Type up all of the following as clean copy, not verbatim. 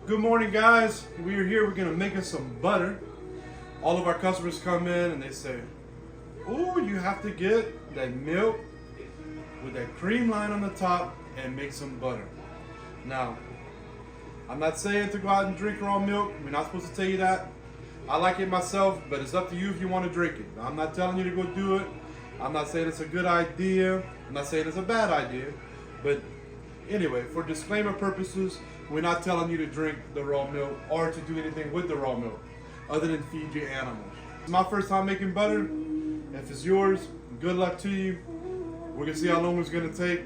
Good morning, guys. We're here. We're gonna make us some butter. All of our customers come in and they say, "Oh, you have to get that milk with that cream line on the top and make some butter." Now, I'm not saying to go out and drink raw milk. We're not supposed to tell you that. I like it myself, but it's up to you if you want to drink it. I'm not telling you to go do it. I'm not saying it's a good idea. I'm not saying it's a bad idea. But anyway, for disclaimer purposes, we're not telling you to drink the raw milk or to do anything with the raw milk other than feed your animals. It's my first time making butter. If it's yours, good luck to you. We're gonna see how long it's gonna take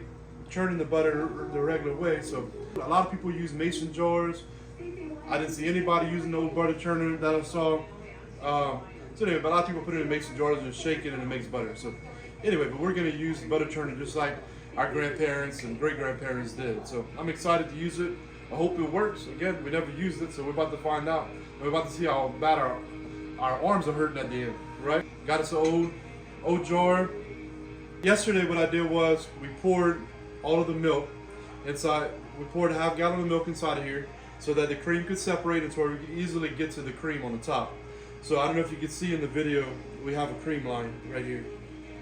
churning the butter the regular way. So a lot of people use mason jars. I didn't see anybody using the old butter churner that I saw. So anyway, but a lot of people put it in mason jars and shake it and it makes butter. So anyway, but we're gonna use the butter churner just like our grandparents and great-grandparents did. So I'm excited to use it. I hope it works. Again, we never used it, so we're about to find out. We're about to see how bad our arms are hurting at the end, right? Got us an old jar. Yesterday what I did was we poured all of the milk inside. We poured a half gallon of milk inside of here so that the cream could separate and so we could easily get to the cream on the top. So I don't know if you can see in the video, we have a cream line right here.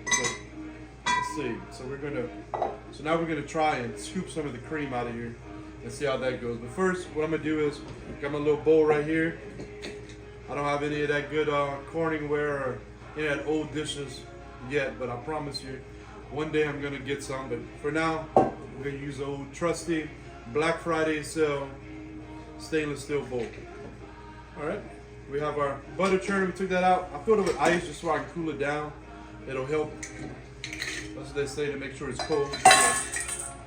So let's see. So now we're gonna try and scoop some of the cream out of here and see how that goes. But first, what I'm gonna do is got my little bowl right here. I don't have any of that good Corningware or any of that old dishes yet, but I promise you, one day I'm gonna get some. But for now, we're gonna use the old trusty Black Friday sale stainless steel bowl. All right, we have our butter churner. We took that out. I filled it with ice just so I can cool it down. It'll help. That's what they say, to make sure it's cold.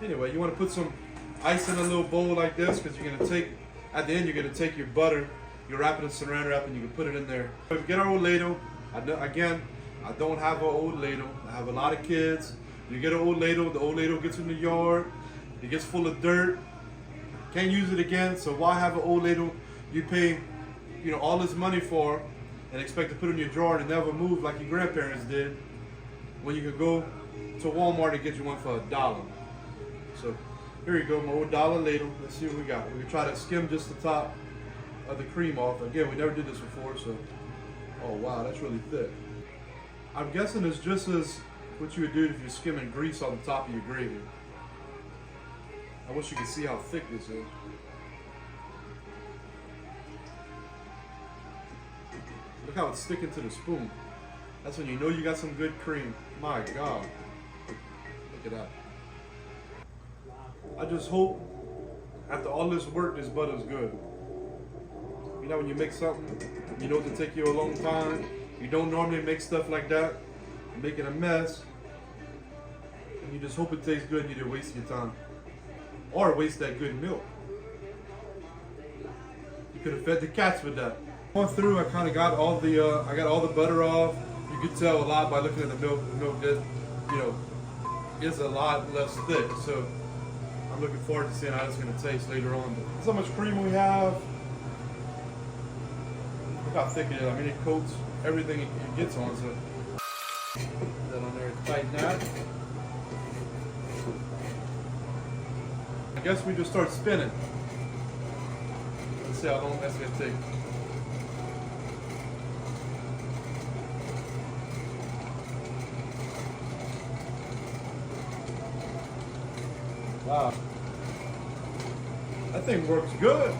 Anyway, you want to put some ice in a little bowl like this because you're gonna take, at the end, you're gonna take your butter, you wrap it in saran wrap, and you can put it in there. If we get our old ladle, I don't have an old ladle. I have a lot of kids. You get an old ladle, the old ladle gets in the yard, it gets full of dirt, can't use it again. So why have an old ladle you pay, all this money for and expect to put in your drawer and never move like your grandparents did, when you could go to Walmart and get you one for $1. So here you go, my old dollar ladle. Let's see what we got. We try to skim just the top of the cream off. Again, we never did this before, so oh wow, that's really thick. I'm guessing it's just as what you would do if you're skimming grease on the top of your gravy. I wish you could see how thick this is. Look how it's sticking to the spoon. That's when you know you got some good cream. My God. Look at that. I just hope after all this work, this butter's good. You know when you make something, you know it'll take you a long time. You don't normally make stuff like that. You're making a mess. And you just hope it tastes good and you didn't waste your time. Or waste that good milk. You could have fed the cats with that. Going through, I kind of got all the butter off. You could tell a lot by looking at the milk. The milk is a lot less thick. So I'm looking forward to seeing how it's going to taste later on. That's how much cream we have. Look how thick it is. I mean, it coats everything it gets on. So put that on there and tighten that. I guess we just start spinning. Let's see how long that's going to take. Wow. That thing works good.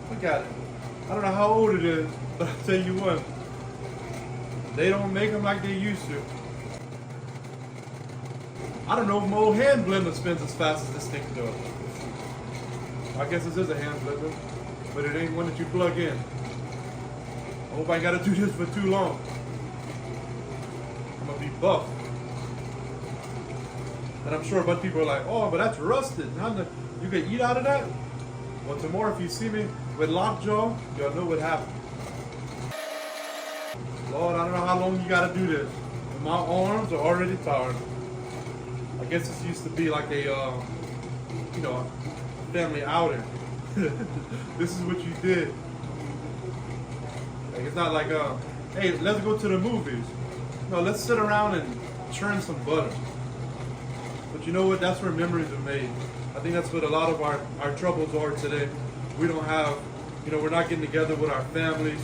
Look at it. I don't know how old it is, but I'll tell you what. They don't make them like they used to. I don't know if my old hand blender spins as fast as this thing does. I guess this is a hand blender, but it ain't one that you plug in. I hope I ain't got to do this for too long. I'm going to be buff. And I'm sure a bunch of people are like, oh, but that's rusted. You can eat out of that? Well, tomorrow if you see me with lockjaw, you'll know what happened. Lord, I don't know how long you got to do this. And my arms are already tired. I guess this used to be like a, family outing. This is what you did. Like, it's not like, hey, let's go to the movies. No, let's sit around and churn some butter. But you know what? That's where memories are made. I think that's what a lot of our troubles are today. We don't have, we're not getting together with our families.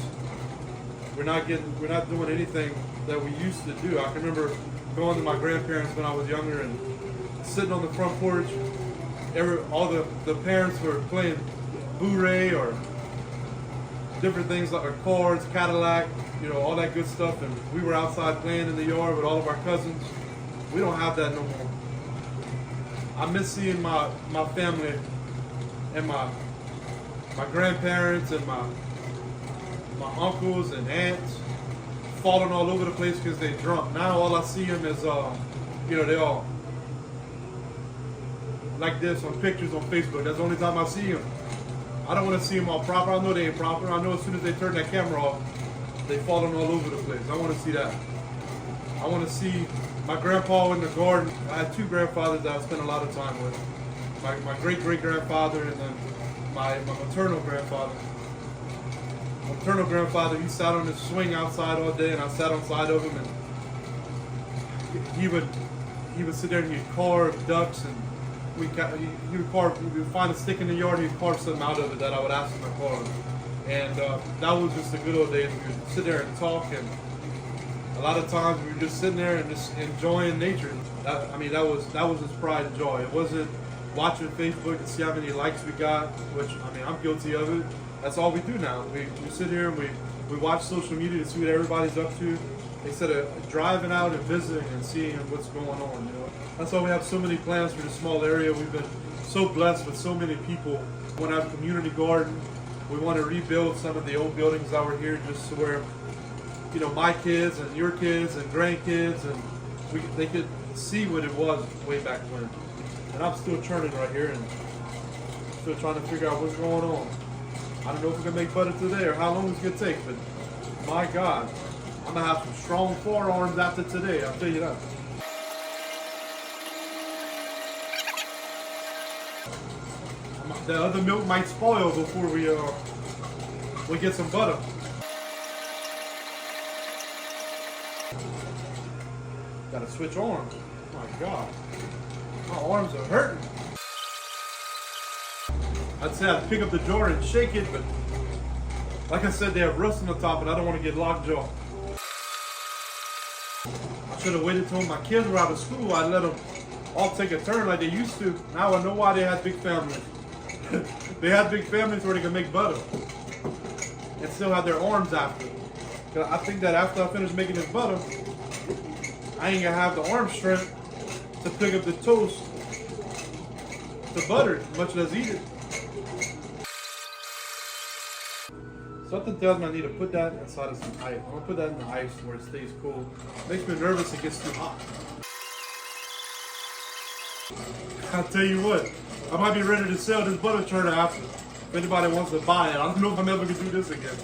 We're not doing anything that we used to do. I can remember going to my grandparents when I was younger and sitting on the front porch. All the parents were playing Blu-ray or different things like Accords, Cadillac, all that good stuff, and we were outside playing in the yard with all of our cousins. We don't have that no more. I miss seeing my family and my grandparents and my uncles and aunts falling all over the place because they're drunk. Now all I see them is, they all like this on pictures on Facebook. That's the only time I see them. I don't want to see them all proper. I know they ain't proper. I know as soon as they turn that camera off, they falling all over the place. I want to see that. I want to see my grandpa in the garden. I had two grandfathers that I spent a lot of time with. My great-great-grandfather and then my maternal grandfather. My maternal grandfather, he sat on his swing outside all day, and I sat on side of him, and he would sit there and he'd carve ducks, and he would find a stick in the yard, he'd carve something out of it that I would ask him to carve. And that was just the good old days. We would sit there and talk, and a lot of times we were just sitting there and just enjoying nature. That was his pride and joy. It wasn't watching Facebook and see how many likes we got, which, I'm guilty of it. That's all we do now. We sit here and we watch social media to see what everybody's up to, instead of driving out and visiting and seeing what's going on. That's why we have so many plans for this small area. We've been so blessed with so many people. We want to have a community garden. We want to rebuild some of the old buildings that were here, just to where, my kids and your kids and grandkids, and they could see what it was way back when. And I'm still churning right here and still trying to figure out what's going on. I don't know if we're gonna make butter today or how long it's gonna take, but my God, I'm gonna have some strong forearms after today, I'll tell you that. The other milk might spoil before we get some butter. Gotta switch arms. My God, my arms are hurting. I'd say I'd pick up the jar and shake it, but like I said, they have rust on the top, and I don't want to get lockjaw. I should have waited till my kids were out of school. I'd let them all take a turn like they used to. Now I know why they had big families. They had big families where they could make butter and still have their arms after. Cause I think that after I finish making this butter, I ain't gonna have the arm strength to pick up the toast, the butter, much less eat it. Something tells me I need to put that inside of some ice. I'm gonna put that in the ice where it stays cool. Makes me nervous it gets too hot. I'll tell you what, I might be ready to sell this butter churner after. If anybody wants to buy it, I don't know if I'm ever gonna do this again.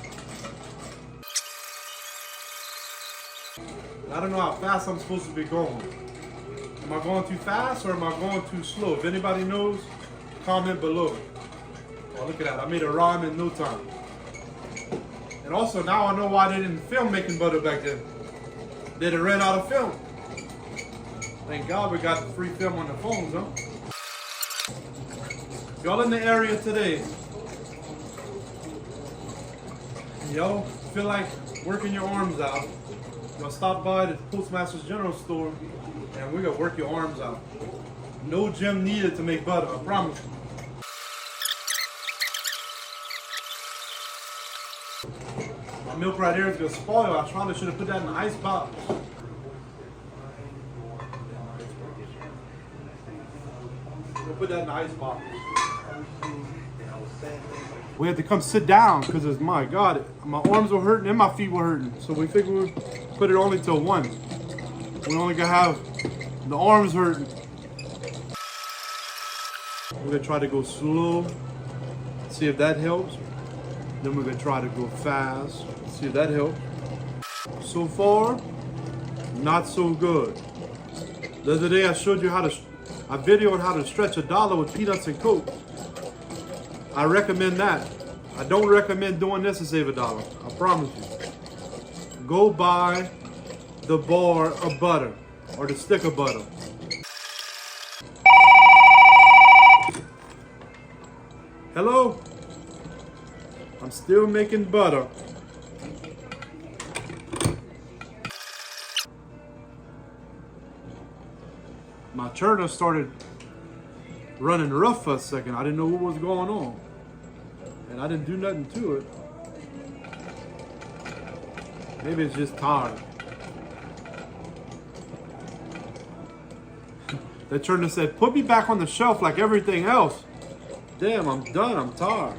I don't know how fast I'm supposed to be going. Am I going too fast or am I going too slow? If anybody knows, comment below. Oh, look at that, I made a rhyme in no time. And also, now I know why they didn't film making butter back then. They'd have ran out of film. Thank God we got the free film on the phones, huh? Y'all in the area today, y'all feel like working your arms out, y'all stop by the Postmaster's General Store and we're gonna work your arms out. No gym needed to make butter, I promise you. My milk right here is gonna spoil. I probably should have put that in the ice box. We'll put that in the ice box. We had to come sit down because it's, my God, my arms were hurting and my feet were hurting. So we figured we'd put it only till 1. We only gonna have the arms hurting. We're gonna try to go slow, see if that helps. Then we're gonna try to go fast, see if that helps. So far, not so good. The other day I showed you I videoed how to stretch $1 with peanuts and Coke. I recommend that. I don't recommend doing this to save $1. I promise you. Go buy the bar of butter or the stick of butter. Hello? I'm still making butter. My churner started running rough for a second. I didn't know what was going on. And I didn't do nothing to it. Maybe it's just tired. The churner said, put me back on the shelf like everything else. Damn, I'm done, I'm tired.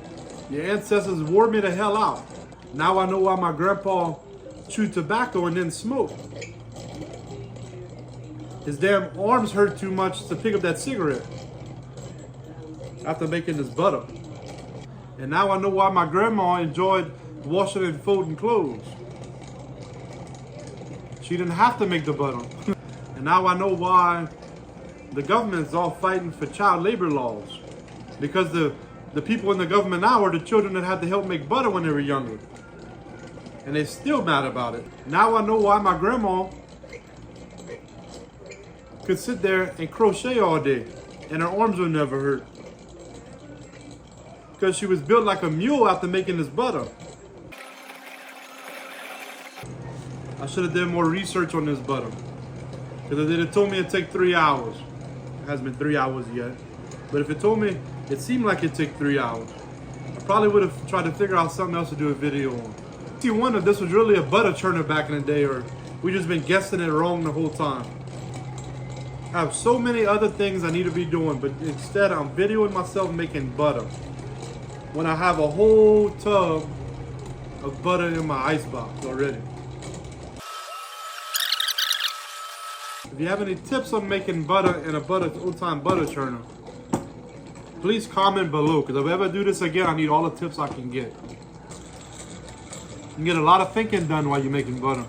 Your ancestors wore me the hell out. Now I know why my grandpa chewed tobacco and then smoked. His damn arms hurt too much to pick up that cigarette after making this butter. And now I know why my grandma enjoyed washing and folding clothes. She didn't have to make the butter. And now I know why the government is all fighting for child labor laws. Because the people in the government now are the children that had to help make butter when they were younger. And they're still mad about it. Now I know why my grandma could sit there and crochet all day and her arms would never hurt. Because she was built like a mule after making this butter. I should have done more research on this butter. Because if they'd have told me it'd take 3 hours. It hasn't been 3 hours yet. But if it told me it seemed like it'd take 3 hours, I probably would have tried to figure out something else to do a video on. You wonder if this was really a butter churner back in the day, or we just been guessing it wrong the whole time. I have so many other things I need to be doing, but instead I'm videoing myself making butter when I have a whole tub of butter in my icebox already. If you have any tips on making butter in a old-time butter churner, please comment below, because if I ever do this again, I need all the tips I can get. You can get a lot of thinking done while you're making butter.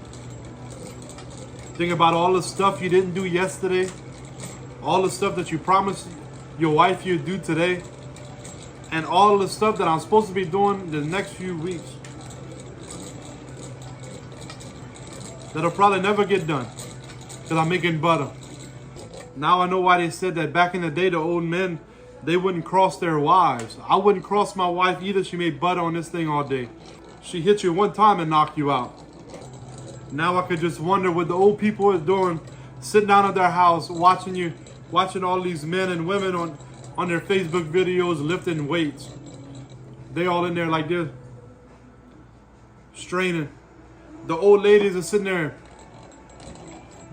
Think about all the stuff you didn't do yesterday, all the stuff that you promised your wife you'd do today, and all the stuff that I'm supposed to be doing the next few weeks that'll probably never get done because I'm making butter. Now I know why they said that back in the day, the old men, they wouldn't cross their wives. I wouldn't cross my wife either. She made butter on this thing all day. She hit you one time and knocked you out. Now I could just wonder what the old people are doing, sitting down at their house, watching all these men and women on their Facebook videos lifting weights. They all in there like this, straining. The old ladies are sitting there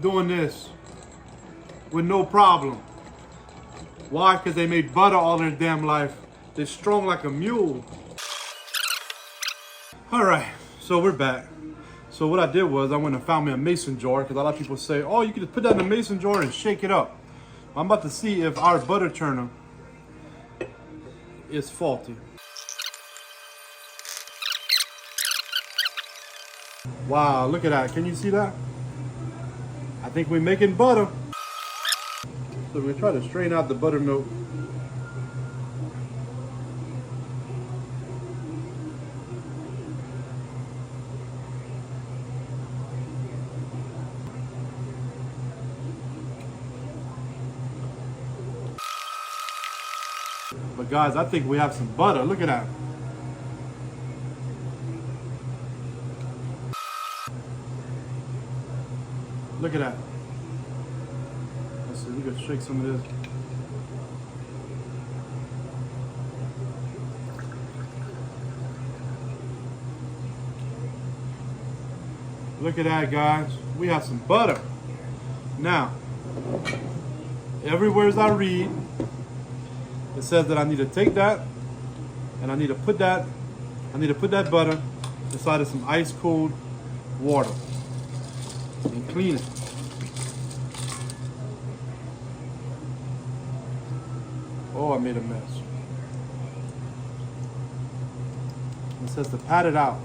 doing this with no problem. Why? Because they made butter all their damn life. They're strong like a mule. All right, so we're back. So what I did was I went and found me a mason jar, because a lot of people say, oh, you can just put that in a mason jar and shake it up. I'm about to see if our butter churner is faulty. Wow, look at that. Can you see that? I think we're making butter. So we try to strain out the buttermilk. But guys, I think we have some butter. Look at that. Look at that. Let's see, we can shake some of this. Look at that, guys. We have some butter. Now, everywhere as I read, it says that I need to take that and I need to put that butter inside of some ice cold water and clean it. Oh, I made a mess. It says to pat it out.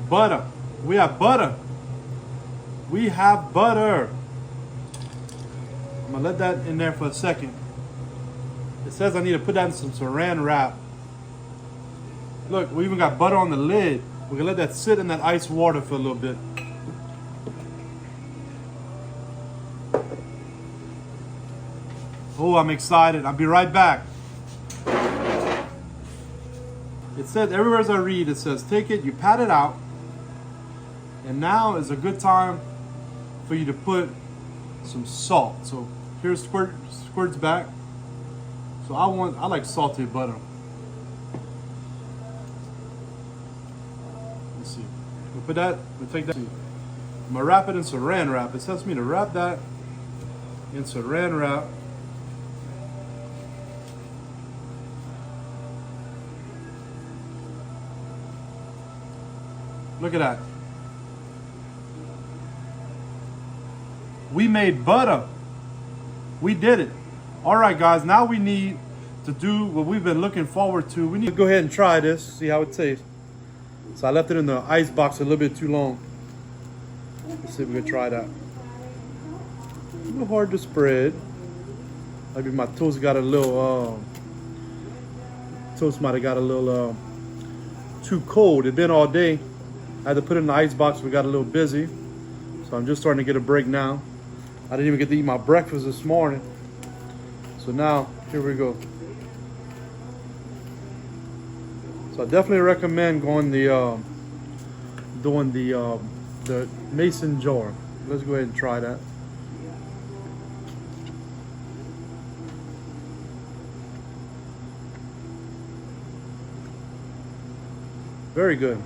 Butter. We have butter. We have butter. I'm gonna let that in there for a second. It says I need to put that in some saran wrap Look, we even got butter on the lid. We're gonna let that sit in that ice water for a little bit. Oh, I'm excited. I'll be right back. It says, everywhere as I read, it says, take it, you pat it out, and now is a good time for you to put some salt. So here's squirts back. So I like salted butter. Let's see. We'll put that, we'll take that. I'm gonna wrap it in saran wrap. It tells me to wrap that in saran wrap. Look at that. We made butter. We did it. All right, guys, now we need to do what we've been looking forward to. We need to go ahead and try this, see how it tastes. So I left it in the ice box a little bit too long. Let's see if we can try that. A little hard to spread. Maybe my toast got a little, toast might have got a little too cold. It's been all day. I had to put it in the ice box. We got a little busy. So I'm just starting to get a break now. I didn't even get to eat my breakfast this morning. So now, here we go. So I definitely recommend going doing the mason jar. Let's go ahead and try that. Very good.